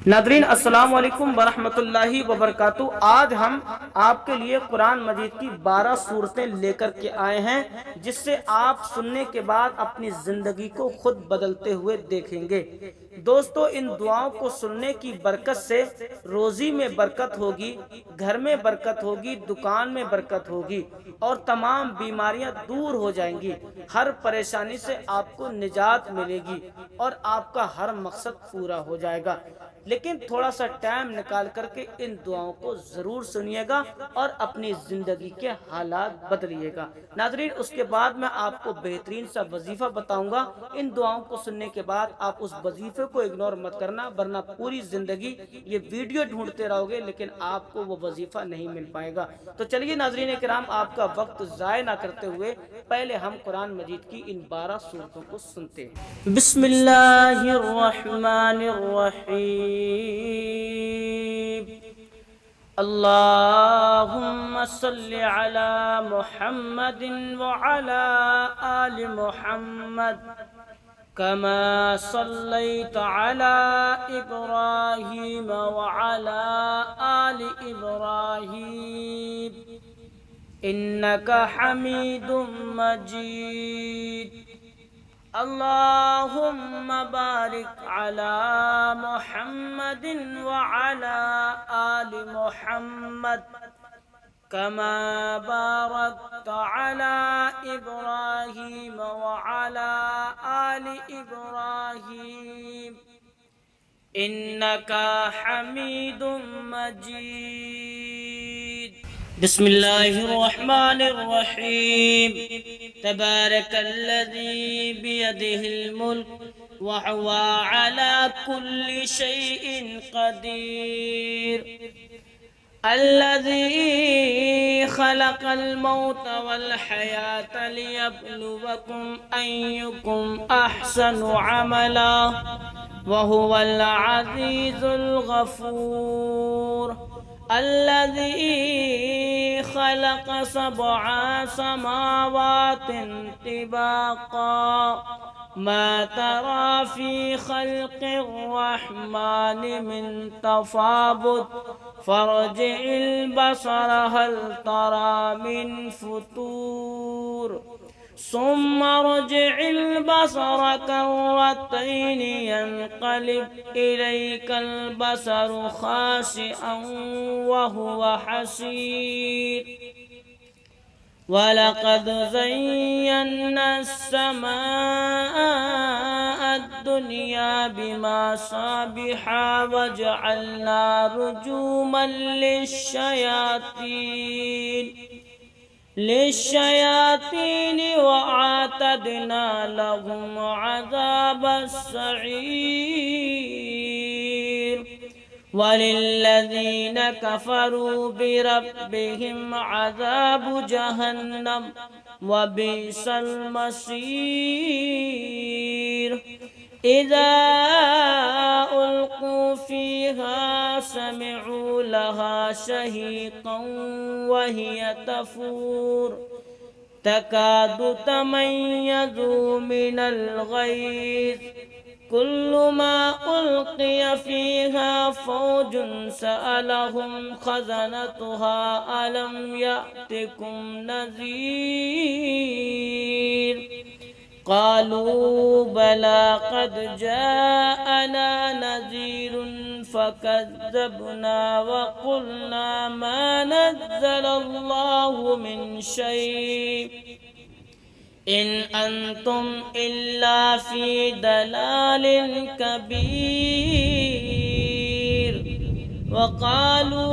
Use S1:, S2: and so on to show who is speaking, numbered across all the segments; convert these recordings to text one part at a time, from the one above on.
S1: नादरीन अस्सलाम वालेकुम वरहमतुल्लाहि वबरकातुहू। आज हम आपके लिए कुरान मजीद की 12 सूरतें लेकर के आए हैं, जिससे आप सुनने के बाद अपनी जिंदगी को खुद बदलते हुए देखेंगे। दोस्तों, इन दुआओं को सुनने की बरकत से रोजी में बरकत होगी, घर में बरकत होगी, दुकान में बरकत होगी और तमाम बीमारियां दूर हो जाएंगी। हर परेशानी से आपको निजात मिलेगी और आपका हर मकसद पूरा हो जाएगा। लेकिन थोड़ा सा टाइम निकाल करके इन दुआओं को जरूर सुनिएगा और अपनी जिंदगी के हालात बदलिएगा। नाजरीन, उसके बाद मैं आपको बेहतरीन सा वजीफा बताऊंगा। इन दुआओं को सुनने के बाद आप उस वजीफे को इग्नोर मत करना, वरना पूरी जिंदगी ये वीडियो ढूंढते रहोगे लेकिन आपको वो वजीफा नहीं मिल पाएगा। तो चलिए नाजरीन किराम, आपका वक्त जाय ना करते हुए पहले हम कुरान मजीद की इन 12 सूरतों को सुनते हैं। बिस्मिल्लाहिर्रहमानिर्रहीम। अल्लाहुम्मा सल्लि अला मुहम्मदिन व अला आलि मुहम्मद कमा सल्लैता अला इब्राहीम व अला आलि इब्राहीम इन्नका हमीदुम मजीद। अल्लाहुम्मा बारिक अला मुहम्मदिन व अला आलि मुहम्मद कमा बारकता अला इब्राहीम व अला आलि इब्राहीम इन्नका हमीदुम मजीद। बिस्मिल्लाहिर्रहमानिर्रहीम। तबारकल्लज़ी बियदिहिल मुल्क व हुवा अला कुल्लि शैइन क़दीर। अल्लज़ी खलक़ल मौत वल हयात लियब्लुवकुम अय्युकुम अहसनु अमला व हुवल अज़ीज़ुल गफ़ूर। अल्लज़ी खलक़ सबअ समावातिन तिबाक़ा मा तरा फ़ी ख़ल्क़िर रहमानि मिन तफ़ावुत फ़र्जि'ल बसर हल तरा मिन फ़ुतूर सुम्मा रजि'ल बसर कर्रतैनि यन्क़लिब इलैकल बसरु ख़ाशिअन व हुवा हसीर। वलक़द ज़य्यन्ना अस्समाअ अद्दुनिया बिमसाबिहा वजअलना रुजूमन लिश्शयातीन वअअतदना लहुम अज़ाबस सईर। वलिल्लज़ीन कफ़रू बिरब्बिहिम अज़ाबु जहन्नम वबिअसल मसीर। इज़ा उल्क़ू फ़ीहा समिअू लहा शहीक़न वहिय तफ़ूर तकादु तमय्यज़ु मिनल ग़ैज़ कुल्लुमा उल्क़िय फ़ीहा फ़ौजुन सअलहुम ख़ज़नतुहा अलम यअतिकुम नज़ीर। क़ालू बला क़द जाअना नज़ीरुन फ़कज़्ज़बना व क़ुलना मा नज़्ज़लल्लाहु मिन शै'इन इन अंतुम इल्ला फ़ी दलालिन कबीर। वक़ालू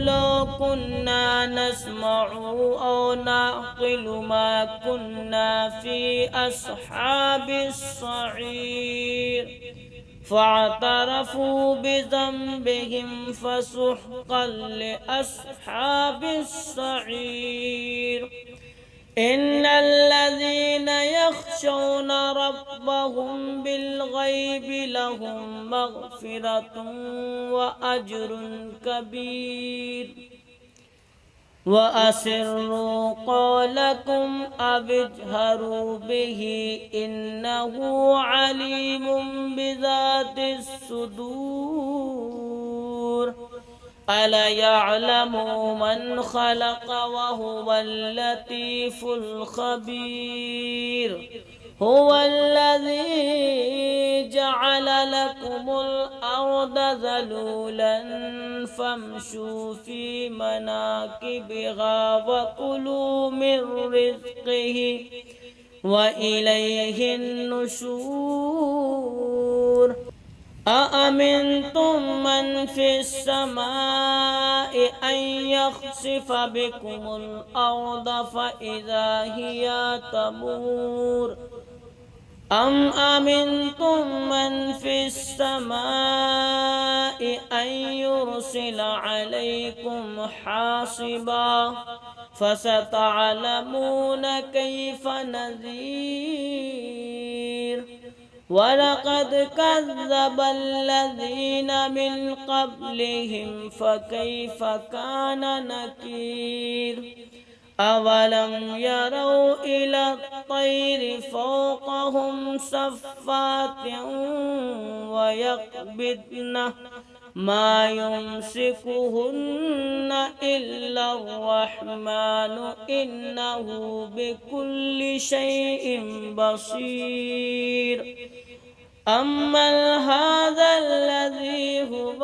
S1: लौ कुन्ना नस्मअु औ नअक़िलु मा कुन्ना फ़ी अस्हाबिस सईर। फ़अतरफ़ू बिज़ंबिहिम फ़सुहक़न लिअस्हाबिस सईर। इन्नल्लज़ीन यख़शौना रब्बहुम बिलग़ैबि लहुम मग़फ़िरतुन व अज्रुन कबीर। وأسروا قولكم أو اجهروا به إنه عليم بذات الصدور ألا يعلم من خلق وهو اللطيف الخبير هو الذي جعل لكم الأرض ذلولا فامشوا في مناكبها وكلوا من رزقه وإليه النشور أأمنتم من في السماء أن يخسف بكم الأرض فإذا هي تمور أم أمنتم من في السماء أن يرسل عليكم حاصبا فستعلمون كيف نذير ولقد كذب الذين من قبلهم فكيف كان نكير أولم يروا إلى الطير فوقهم صفات ويقبضن ما يمسكهن إلا الرحمن إنه بكل شيء بصير أمن هذا الذي هو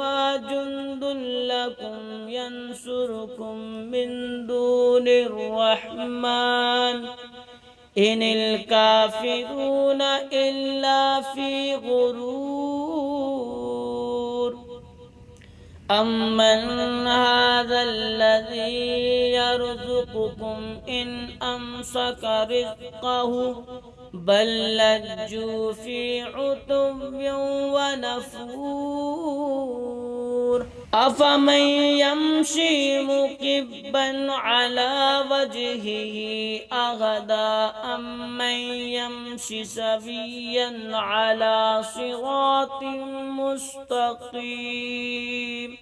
S1: جند لكم ينصركم من دون الرحمن إن الكافرون إلا في غرور أمن هذا الذي يرزقكم إن أمسك رزقه بل لجوا في عتب ونفور أفمن يمشي مكبا على وجهه أهدى أمن يمشي سويا على صراط مستقيم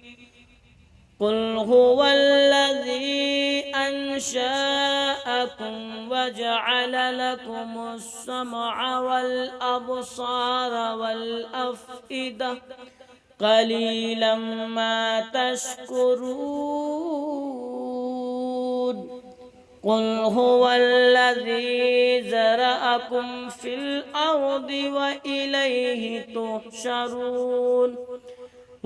S1: قل هو الذي أنشأكم وجعل لكم السمع والأبصار والأفئدة قليلا ما تشكرون قل هو الذي زرعكم في الأرض وإليه تحشرون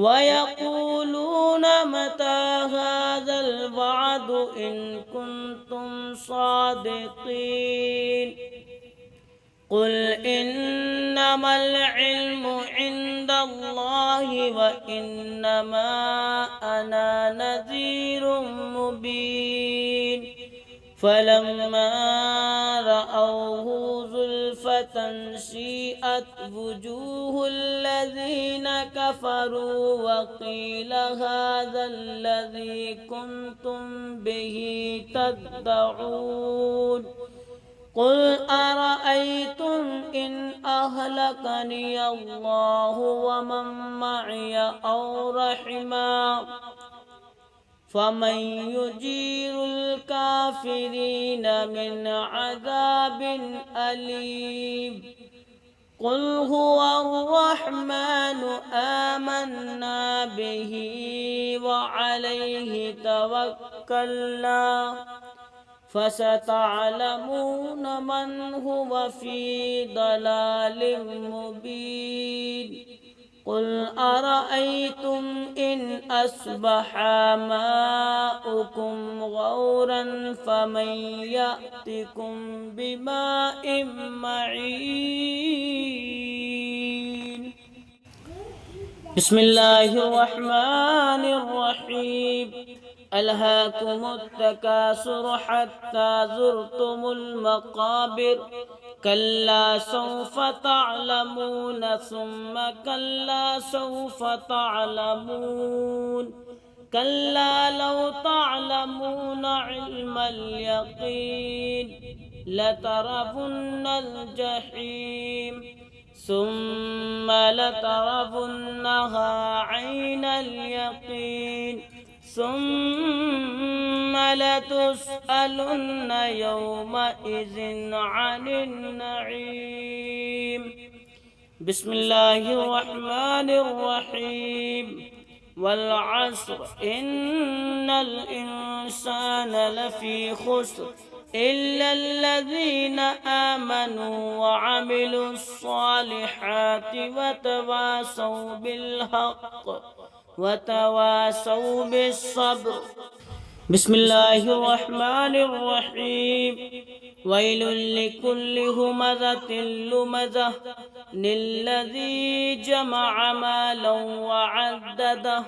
S1: ويقولون متى هذا الوعد إن كنتم صادقين قل إنما العلم عند الله وإنما أنا نذير مبين فلما رأوه زلفة سيئت وجوه الذين كفروا وقيل هذا الذي كنتم به تدعون قل أرأيتم إن أهلكني الله ومن معي أو رحما فمن يجير الكافرين من عذاب أليم قل هو الرحمن آمنا به وعليه توكلنا فستعلمون من هو في ضلال مبين قل أرأيتم إن أصبح ماؤكم غورا فمن يأتكم بماء معين بسم الله الرحمن الرحيم ألهاكم التكاثر حتى زرتم المقابر كلا سوف تعلمون ثم كلا سوف تعلمون كلا لو تعلمون علم اليقين لترون الجحيم ثم لترونها عين اليقين ثم لتسألن يومئذ عن النعيم. بسم الله الرحمن الرحيم. والعصر إن الإنسان لفي خسر إلا الذين آمنوا وعملوا الصالحات وتواصوا بالحق وتواصوا بالصبر. بسم الله الرحمن الرحيم. ويل لكل همزة لمزة الذي جمع مالا وعدده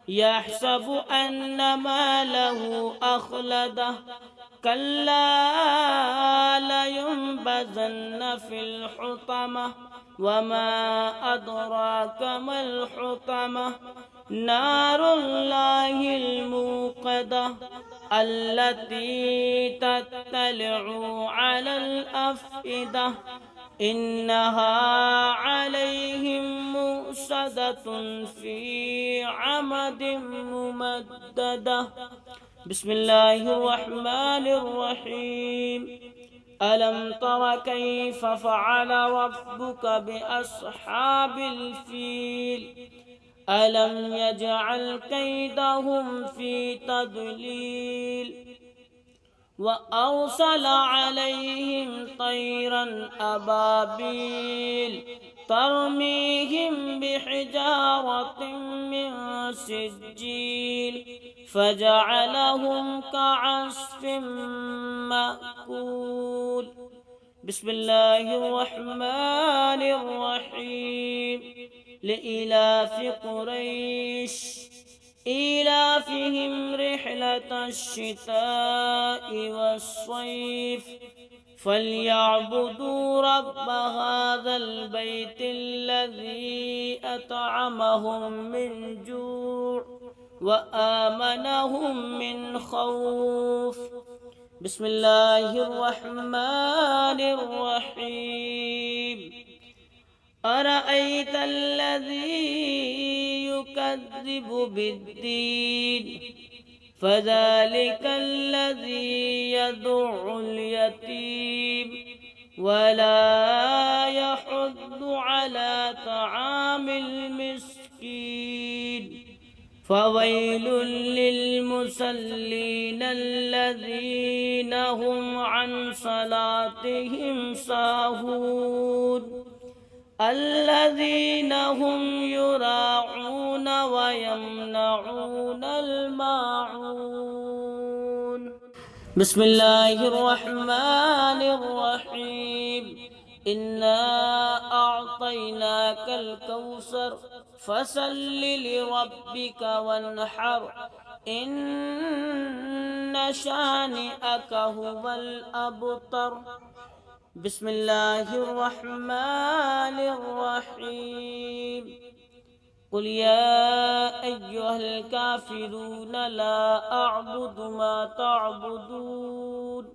S1: يحسب أن ماله أخلده كلا لينبذن في الحطمة وما أدراك ما الحطمة نار الله الموقدة التي تطلع على الأفئدة إنها عليهم مؤصدة في عمد ممددة. بسم الله الرحمن الرحيم. ألم تر كيف فعل ربك بأصحاب الفيل ألم يجعل كيدهم في تضليل وأرسل عليهم طيرا أبابيل ترميهم بحجارة من سجيل فجعلهم كعصف مأكول. بسم الله الرحمن الرحيم. لإلاف قريش إيلافهم رحلة الشتاء والصيف فليعبدوا رب هذا البيت الذي أطعمهم من جوع وآمنهم من خوف. بسم الله الرحمن الرحيم. أرأيت الذي يكذب بالدين فذلك الذي يدع اليتيم ولا يحض على طعام المسكين فويل للمصلين الذين هم عن صلاتهم ساهون الذين هم يراعون ويمنعون الماعون. بسم الله الرحمن الرحيم. إنا أعطيناك الكوثر فصل لربك وانحر إن شانئك هو الأبتر. بسم الله الرحمن الرحيم. قل يا أيها الكافرون لا أعبد ما تعبدون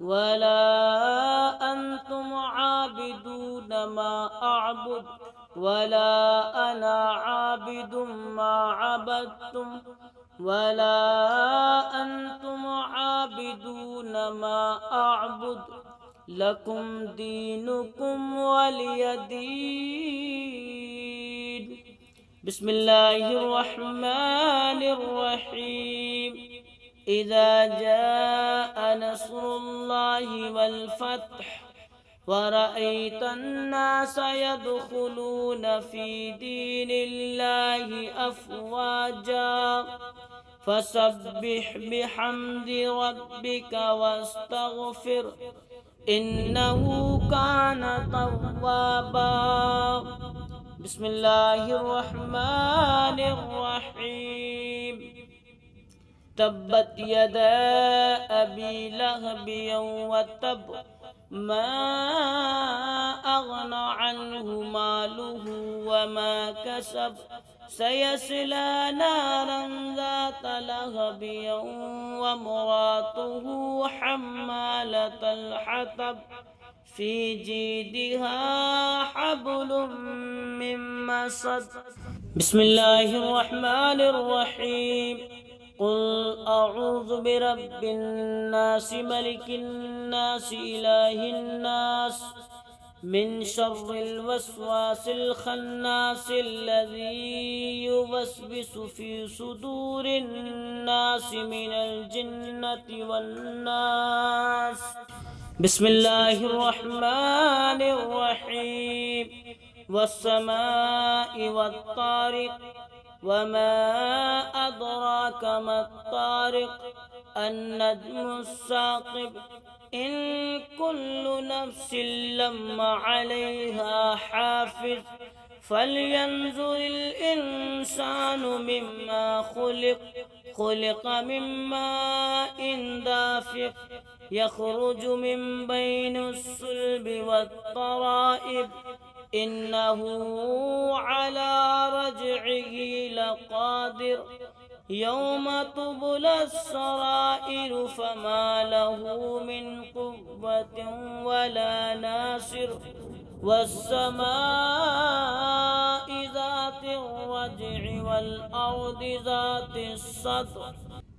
S1: ولا أنتم عابدون ما أعبد ولا أنا عابد ما عبدتم ولا أنتم عابدون ما أعبد لكم دينكم ولي دين. بسم الله الرحمن الرحيم. إذا جاء نصر الله والفتح ورأيت الناس يدخلون في دين الله أفواجا فسبح بحمد ربك واستغفر إنه كان توابا. بسم الله الرحمن الرحيم. تبت يدا أبي لهب وتب ما أغنى عنه ماله وما كسب سيصلى نارا ذات لهب وامرأته حمالة الحطب في جيدها حبل من مسد. بسم الله الرحمن الرحيم. قل اعوذ برب الناس ملک الناس الہ الناس من شر الوسواس الخناس الذي يوسوس في صدور الناس من الجنة والناس بسم الله الرحمن الرحيم والسماء والطارق وما أدراك ما الطارق النجم الثاقب إن كل نفس لما عليها حافظ فلينظر الإنسان مما خلق من ماء دافق يخرج من بين الصلب والترائب إنه على رجعه لقادر يوم تبلى السرائر فما له من قوة ولا ناصر والسماء ذات الرجع والأرض ذات الصدع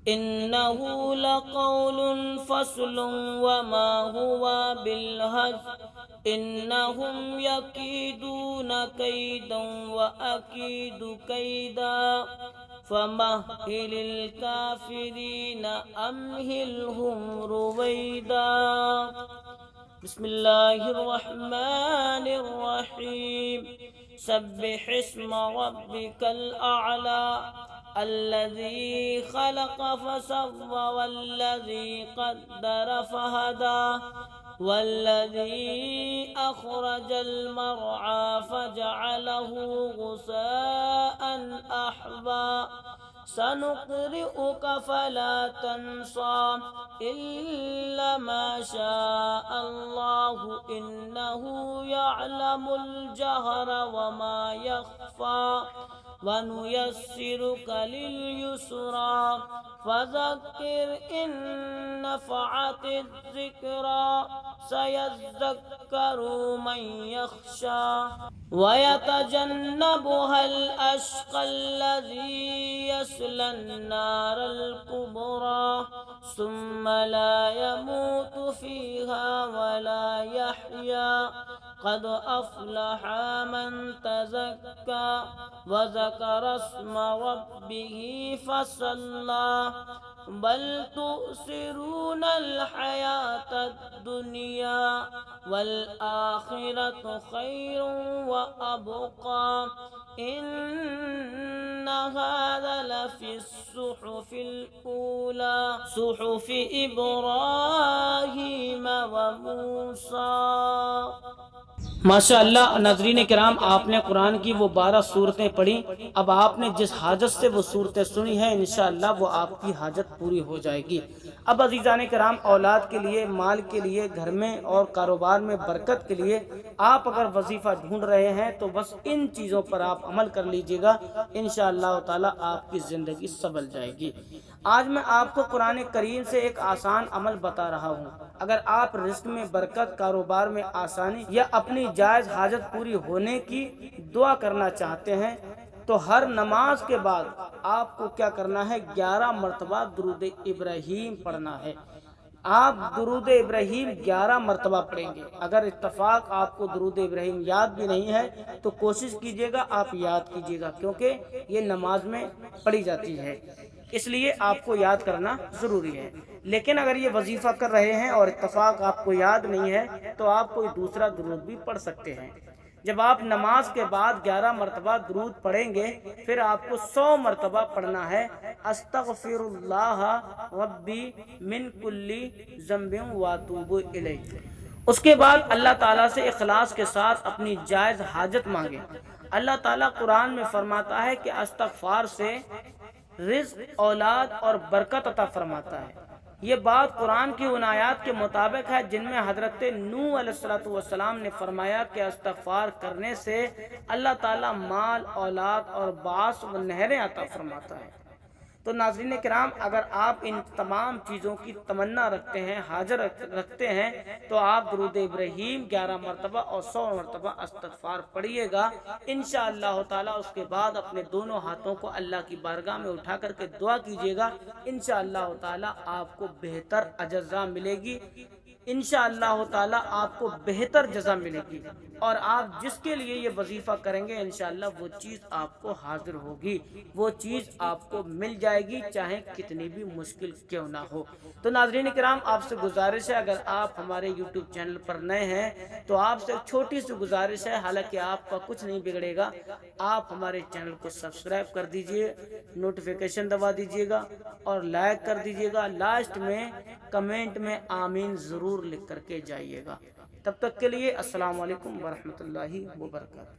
S1: إنه لقول فصل وما هو بالهزل إنهم يكيدون كيدا وأكيد كيدا فمهل الكافرين أمهلهم رويدا بسم الله الرحمن الرحيم سبح اسم ربك الأعلى الذي خلق فسوى والذي قدر فهدى والذي أخرج المرعى فجعله غثاء أحوى سنقرئك فلا تنسى إلا ما شاء الله إنه يعلم الجهر وما يخفى ونيسرك لليسرى فذكر إن نفعت الذكرى سيذكر من يخشى ويتجنبها الأشقى الذي يصلى النار الكبرى ثم لا يموت فيها ولا يحيا قد أفلح من تزكى وذكر اسم ربه فصلى بل تؤثرون الحياة الدنيا والآخرة خير وأبقى إن هذا لفي الصحف الأولى صحف إبراهيم وموسى ماشاءاللہ ناظرین کرام، آپ نے قرآن کی وہ 12 صورتیں پڑھی. اب آپ نے جس حاجت سے وہ صورتیں سنی ہیں انشاءاللہ وہ آپ کی حاجت پوری ہو جائے گی. اب عزیزان کرام، اولاد کے لیے، مال کے لیے، گھر میں اور کاروبار میں برکت کے لیے آپ اگر وظیفہ ڈھونڈ رہے ہیں تو بس ان چیزوں پر آپ عمل کر لیجئے گا، انشاءاللہ تعالی آپ کی زندگی سنبھل جائے گی. آج میں آپ کو قرآن کریم سے ایک آسان عمل بتا رہا ہوں. اگر آپ رزق میں برکت، کاروبار میں آسانی یا اپنی جائز حاجت پوری ہونے کی دعا کرنا چاہتے ہیں تو ہر نماز کے بعد آپ کو کیا کرنا ہے؟ 11 مرتبہ درود ابراہیم پڑھنا ہے. آپ درود ابراہیم 11 مرتبہ پڑھیں گے. اگر اتفاق آپ کو درود ابراہیم یاد بھی نہیں ہے تو کوشش کیجئے گا آپ یاد کیجئے گا، کیونکہ یہ نماز میں پڑھی جاتی ہے، اس لیے آپ کو یاد کرنا ضروری ہے. لیکن اگر یہ وظیفہ کر رہے ہیں اور اتفاق آپ کو یاد نہیں ہے تو آپ کوئی دوسرا درود بھی پڑھ سکتے ہیں. جب آپ نماز کے بعد 11 مرتبہ درود پڑھیں گے پھر آپ کو 100 مرتبہ پڑھنا ہے استغفر اللہ ربی من کلی ذنب واتوب الیہ. اس کے بعد اللہ تعالیٰ سے اخلاص کے ساتھ اپنی جائز حاجت مانگیں. اللہ تعالیٰ قرآن میں فرماتا ہے کہ استغفار سے رزق، اولاد اور برکت عطا فرماتا ہے. یہ بات قرآن کی ان آیات کے مطابق ہے جن میں حضرت نوح علیہ السلام نے فرمایا کہ استغفار کرنے سے اللہ تعالیٰ مال، اولاد اور باعث و نہریں عطا فرماتا ہے. تو ناظرین کرام، اگر آپ ان تمام چیزوں کی تمنا رکھتے ہیں، حاضر رکھتے ہیں، تو آپ درود ابراہیم 11 مرتبہ اور 100 مرتبہ استغفار پڑھیے گا انشاءاللہ تعالی۔ اس کے بعد اپنے دونوں ہاتھوں کو اللہ کی بارگاہ میں اٹھا کر کے دعا کیجیے گا، انشاءاللہ تعالی آپ کو بہتر اجزا ملے گی، انشاءاللہ تعالی آپ کو بہتر جزا ملے گی، اور آپ جس کے لیے یہ وظیفہ کریں گے انشاءاللہ وہ چیز آپ کو حاضر ہوگی، وہ چیز آپ کو مل جائے گی، چاہے کتنی بھی مشکل کیوں نہ ہو۔ تو ناظرین کرام، آپ سے گزارش ہے، اگر آپ ہمارے یوٹیوب چینل پر نئے ہیں تو آپ سے چھوٹی سی گزارش ہے، حالانکہ آپ کا کچھ نہیں بگڑے گا، آپ ہمارے چینل کو سبسکرائب کر دیجئے، نوٹیفیکیشن دبا دیجئے گا اور لائک کر دیجئے گا، لاسٹ میں کمنٹ میں آمین ضرور لکھ کر کے جائیے گا۔ تب تک کے لیے السلام علیکم ورحمۃ اللہ وبرکاتہ۔